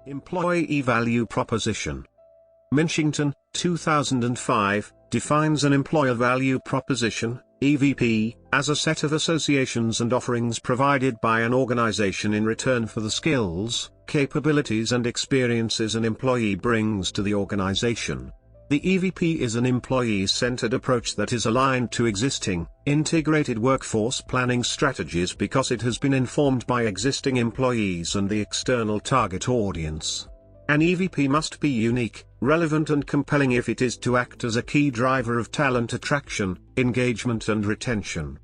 Employee Value Proposition. Minchington, 2005, defines an employer value proposition, EVP, as a set of associations and offerings provided by an organization in return for the skills, capabilities and experiences an employee brings to the organization. The EVP is an employee-centered approach that is aligned to existing, integrated workforce planning strategies because it has been informed by existing employees and the external target audience. An EVP must be unique, relevant and compelling if it is to act as a key driver of talent attraction, engagement and retention.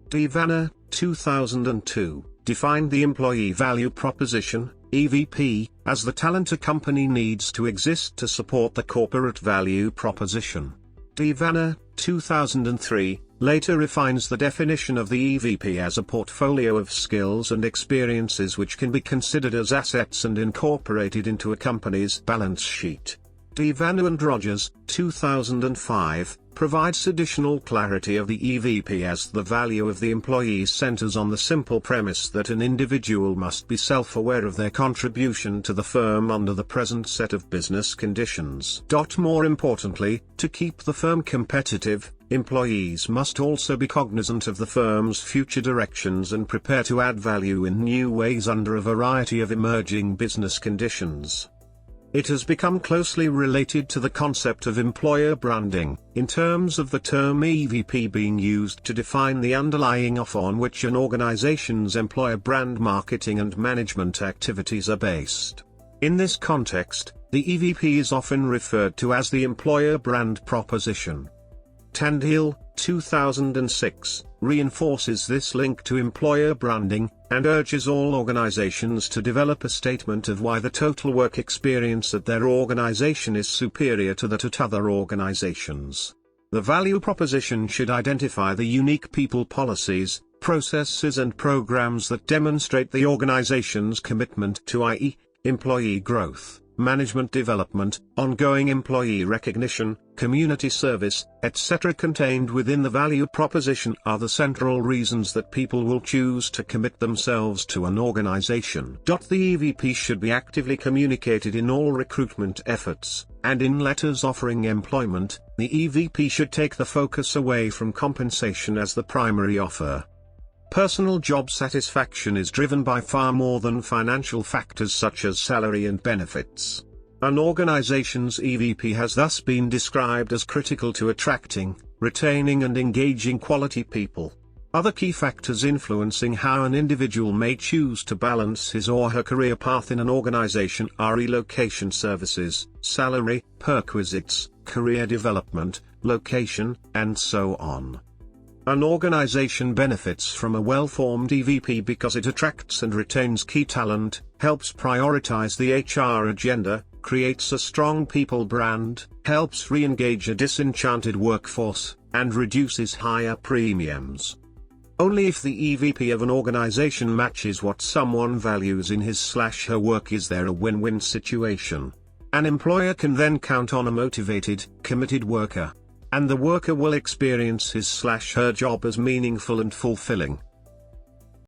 Vanner, 2002, defined the employee value proposition, EVP, as the talent a company needs to exist to support the corporate value proposition. Vanner, 2003, later refines the definition of the EVP as a portfolio of skills and experiences which can be considered as assets and incorporated into a company's balance sheet. Vanner and Rogers, 2005, provides additional clarity of the EVP as the value of the employee centers on the simple premise that an individual must be self-aware of their contribution to the firm under the present set of business conditions. More importantly, to keep the firm competitive, employees must also be cognizant of the firm's future directions and prepare to add value in new ways under a variety of emerging business conditions. It has become closely related to the concept of employer branding, in terms of the term EVP being used to define the underlying offer on which an organization's employer brand marketing and management activities are based. In this context, the EVP is often referred to as the employer brand proposition. Tandil, 2006, reinforces this link to employer branding, and urges all organizations to develop a statement of why the total work experience at their organization is superior to that at other organizations. The value proposition should identify the unique people policies, processes and programs that demonstrate the organization's commitment to i.e., employee growth, management development, ongoing employee recognition, community service, etc. Contained within the value proposition are the central reasons that people will choose to commit themselves to an organization. The EVP should be actively communicated in all recruitment efforts, and in letters offering employment, the EVP should take the focus away from compensation as the primary offer. Personal job satisfaction is driven by far more than financial factors such as salary and benefits. An organization's EVP has thus been described as critical to attracting, retaining and engaging quality people. Other key factors influencing how an individual may choose to balance his or her career path in an organization are relocation services, salary, perquisites, career development, location, and so on. An organization benefits from a well-formed EVP because it attracts and retains key talent, helps prioritize the HR agenda, creates a strong people brand, helps re-engage a disenchanted workforce, and reduces higher premiums. Only if the EVP of an organization matches what someone values in his/her work is there a win-win situation. An employer can then count on a motivated, committed worker, and the worker will experience his/her job as meaningful and fulfilling.